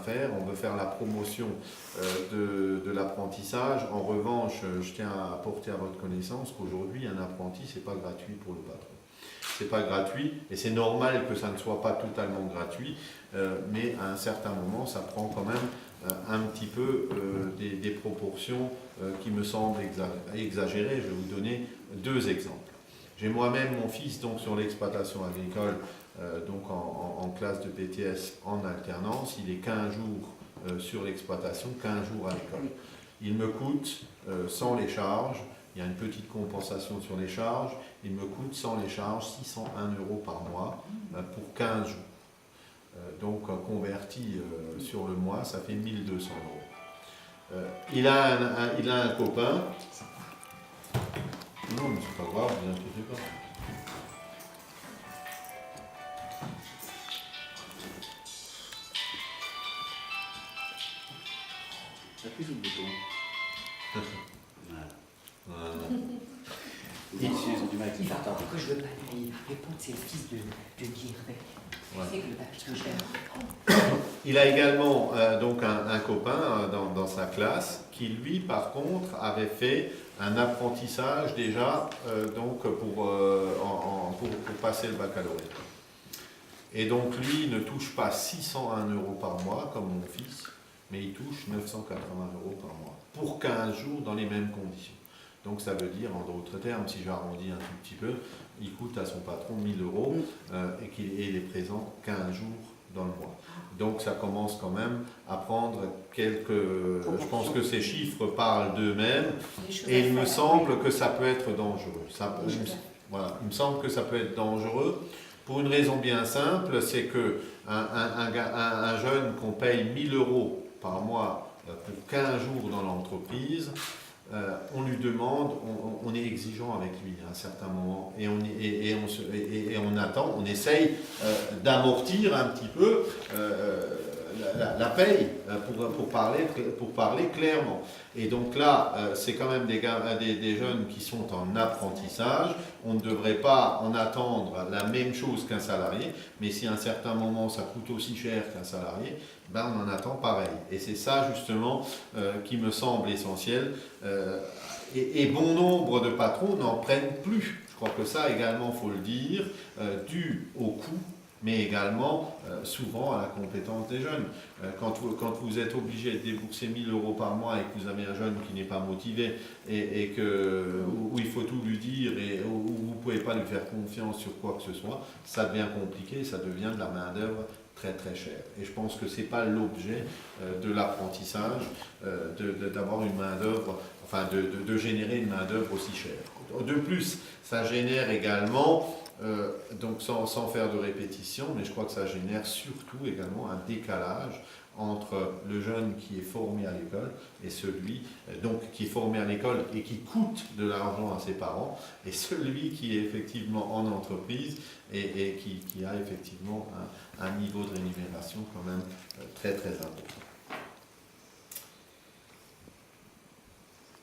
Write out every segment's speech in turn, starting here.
faire, on veut faire la promotion de l'apprentissage. En revanche, je tiens à porter à votre connaissance qu'aujourd'hui, un apprenti, ce n'est pas gratuit pour le patron. C'est pas gratuit, et c'est normal que ça ne soit pas totalement gratuit, mais à un certain moment, ça prend quand même un petit peu des proportions qui me semblent exagérées. Je vais vous donner deux exemples. J'ai moi-même mon fils donc sur l'exploitation agricole, donc en classe de BTS en alternance. Il est 15 jours sur l'exploitation, 15 jours à l'école. Il me coûte, sans les charges, il y a une petite compensation sur les charges, il me coûte sans les charges 601 € par mois pour 15 jours. Donc converti sur le mois, ça fait 1200 €. Il a un copain. Non, mais c'est pas grave, ne vous inquiétez pas. J'appuie sur le bouton. Voilà. Les anciens, ils ont du mal avec Il les va portables. pourquoi je veux pas lui répondre, c'est le fils de Guirvet. Ouais. C'est que le papier. Il a également donc un copain dans sa classe qui, lui, par contre, avait fait un apprentissage déjà donc pour passer le baccalauréat. Et donc, lui ne touche pas 601 € par mois, comme mon fils, mais il touche 980 € par mois, pour 15 jours dans les mêmes conditions. Donc ça veut dire, en d'autres termes, si j'arrondis un tout petit peu, il coûte à son patron 1000 € et il est présent 15 jours dans le mois. Donc ça commence quand même à prendre quelques... Je pense que ces chiffres parlent d'eux-mêmes et il me semble que ça peut être dangereux. Voilà, il me semble que ça peut être dangereux pour une raison bien simple, c'est que un jeune qu'on paye 1000 € par mois pour 15 jours dans l'entreprise, on lui demande, on est exigeant avec lui à un certain moment et on attend, on essaye d'amortir un petit peu la paye pour parler clairement. Et donc là, c'est quand même des jeunes qui sont en apprentissage. On ne devrait pas en attendre la même chose qu'un salarié, mais si à un certain moment ça coûte aussi cher qu'un salarié, ben on en attend pareil. Et c'est ça justement qui me semble essentiel. Et bon nombre de patrons n'en prennent plus. Je crois que ça également, il faut le dire, dû au coût, mais également souvent à la compétence des jeunes. Quand vous êtes obligé de débourser 1000 € par mois et que vous avez un jeune qui n'est pas motivé et où il faut tout lui dire et où vous ne pouvez pas lui faire confiance sur quoi que ce soit, ça devient compliqué, ça devient de la main-d'œuvre très très chère. Et je pense que ce n'est pas l'objet de l'apprentissage, d'avoir une main-d'œuvre, enfin de générer une main-d'œuvre aussi chère. De plus, ça génère également, donc sans faire de répétition, mais je crois que ça génère surtout également un décalage entre le jeune qui est formé à l'école et celui donc qui est formé à l'école et qui coûte de l'argent à ses parents, et celui qui est effectivement en entreprise et qui a effectivement un niveau de rémunération quand même très très important.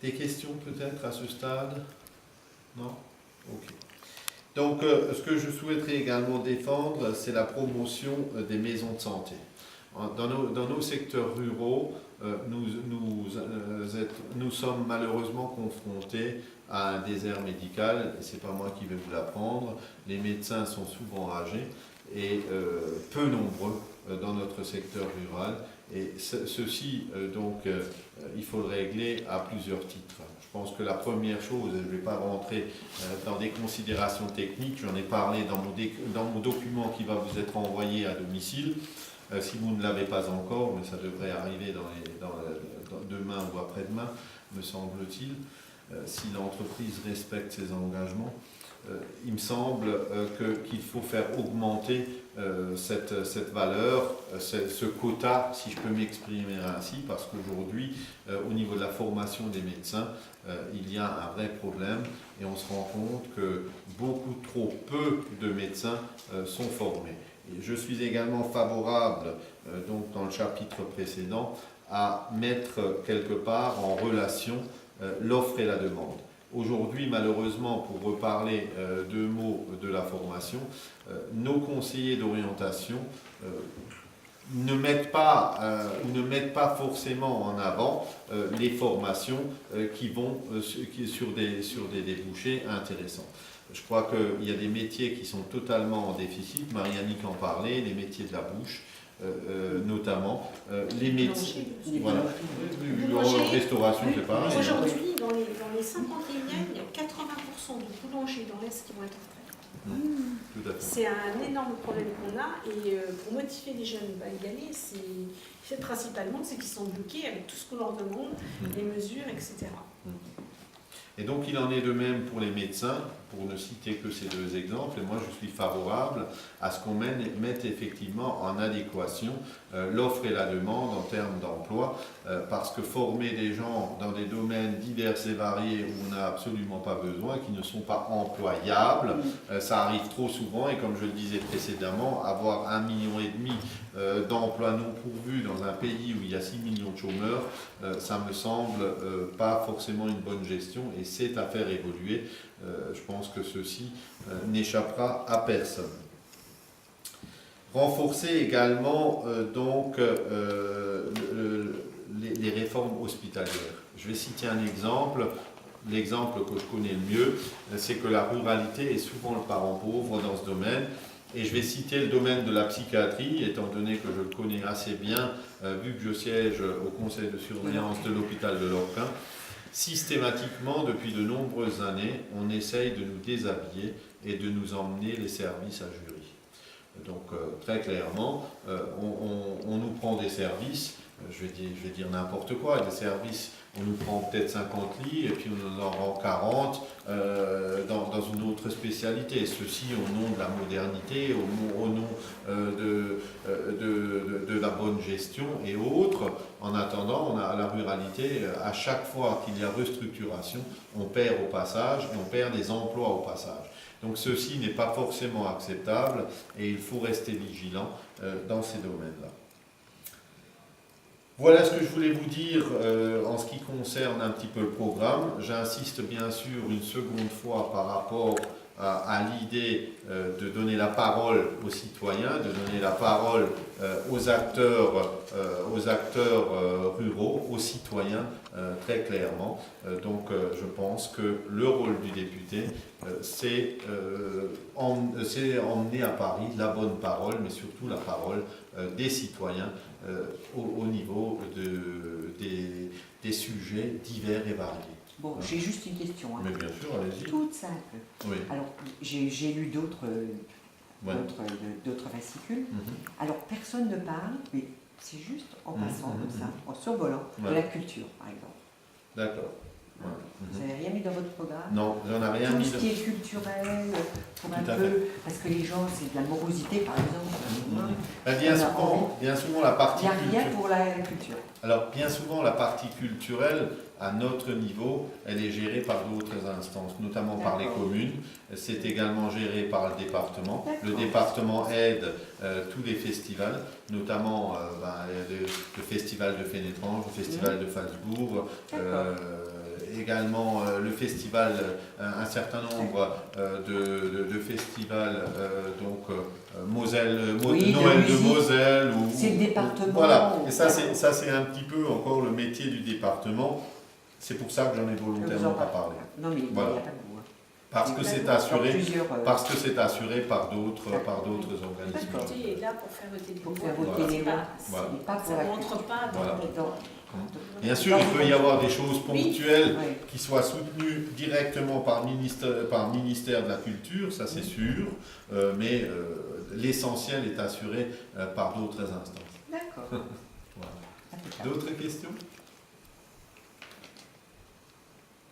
Des questions peut-être à ce stade? Non? Ok. Donc, ce que je souhaiterais également défendre, c'est la promotion des maisons de santé. Dans nos secteurs ruraux, nous sommes malheureusement confrontés à un désert médical, et ce n'est pas moi qui vais vous l'apprendre. Les médecins sont souvent âgés et peu nombreux dans notre secteur rural. Et ceci, il faut le régler à plusieurs titres. Je pense que la première chose, je ne vais pas rentrer dans des considérations techniques, j'en ai parlé dans mon document qui va vous être envoyé à domicile. Si vous ne l'avez pas encore, mais ça devrait arriver demain ou après-demain, me semble-t-il, si l'entreprise respecte ses engagements. Il me semble qu'il faut faire augmenter cette valeur, ce quota, si je peux m'exprimer ainsi, parce qu'aujourd'hui, au niveau de la formation des médecins, il y a un vrai problème et on se rend compte que beaucoup trop peu de médecins sont formés. Et je suis également favorable, donc dans le chapitre précédent, à mettre quelque part en relation l'offre et la demande. Aujourd'hui, malheureusement, pour reparler deux mots de la formation, nos conseillers d'orientation ne mettent pas ou ne mettent pas forcément en avant les formations qui vont sur des débouchés intéressants. Je crois qu'il y a des métiers qui sont totalement en déficit. Mariannick en parlait, les métiers de la bouche, notamment. Les métiers. Voilà. Restauration, c'est pareil. Aujourd'hui, dans les 50 lignes, il y a 80% de boulangers dans l'Est qui vont être en retraite. Tout à fait. C'est un énorme problème qu'on a et pour motiver les jeunes à y aller, c'est principalement c'est qu'ils sont bloqués avec tout ce qu'on leur demande, les mesures, etc. Et donc il en est de même pour les médecins, pour ne citer que ces deux exemples, et moi je suis favorable à ce qu'on mette effectivement en adéquation l'offre et la demande en termes d'emploi, parce que former des gens dans des domaines divers et variés où on n'a absolument pas besoin, qui ne sont pas employables, ça arrive trop souvent, et comme je le disais précédemment, avoir 1,5 million d'emplois non pourvus dans un pays où il y a 6 millions de chômeurs, ça me semble pas forcément une bonne gestion, et c'est à faire évoluer. Je pense que ceci n'échappera à personne. Renforcer également les réformes hospitalières. Je vais citer un exemple. L'exemple que je connais le mieux, c'est que la ruralité est souvent le parent pauvre dans ce domaine. Et je vais citer le domaine de la psychiatrie, étant donné que je le connais assez bien, vu que je siège au conseil de surveillance de l'hôpital de Lorquin. Systématiquement, depuis de nombreuses années, on essaye de nous déshabiller et de nous emmener les services à jury. Donc, très clairement, on nous prend des services, je vais dire n'importe quoi, des services, on nous prend peut-être 50 lits et puis on en rend 40 dans une autre spécialité. Ceci au nom de la modernité, au nom de la bonne gestion et autres. En attendant, on a à la ruralité, à chaque fois qu'il y a restructuration, on perd au passage et on perd des emplois au passage. Donc ceci n'est pas forcément acceptable et il faut rester vigilant dans ces domaines-là. Voilà ce que je voulais vous dire en ce qui concerne un petit peu le programme. J'insiste bien sûr une seconde fois par rapport à l'idée de donner la parole aux citoyens, de donner la parole aux acteurs ruraux, aux citoyens très clairement. Donc je pense que le rôle du député, c'est emmener à Paris la bonne parole, mais surtout la parole des citoyens au niveau des sujets divers et variés. Bon, j'ai juste une question. Mais bien sûr, allez-y. Toute simple. Oui. Alors, j'ai lu d'autres fascicules. Alors, personne ne parle, mais c'est juste en passant comme ça, en survolant, de la culture, par exemple. D'accord. Ouais. Vous n'avez rien mis dans votre programme? Non, j'en ai rien mis. Tout ce qui est culturel, pour un peu, parce que les gens, c'est de la morosité, par exemple. Bien souvent, la partie. Il n'y a rien pour la culture. Alors, bien souvent, la partie culturelle, à notre niveau, elle est gérée par d'autres instances, notamment par les communes. C'est également géré par le département. Le département aide tous les festivals, notamment le festival de Fénétrange, le festival de Falsbourg, également le festival, un certain nombre de festivals, Moselle, Noël de Moselle. C'est le département. Voilà, et ça c'est un petit peu encore le métier du département. C'est pour ça que j'en ai volontairement pas parlé. Non, mais voilà. Il n'y a pas de goût. Parce que c'est assuré par d'autres organismes. Le député est là pour faire voter les lois. Ça ne rentre pas dans Bien sûr, il peut y avoir des choses ponctuelles qui soient soutenues directement par ministère de la Culture, ça c'est sûr, mais l'essentiel est assuré par d'autres instances. D'accord. Voilà. D'autres questions?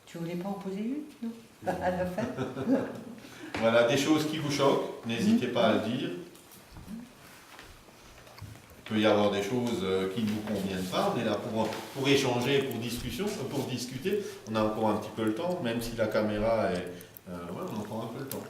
Tu voulais pas en poser une, non? À la fin. Voilà, des choses qui vous choquent, n'hésitez pas à le dire. Il peut y avoir des choses qui ne vous conviennent pas, on est là pour échanger, pour discuter. On a encore un petit peu le temps, même si la caméra est... on a encore un peu le temps.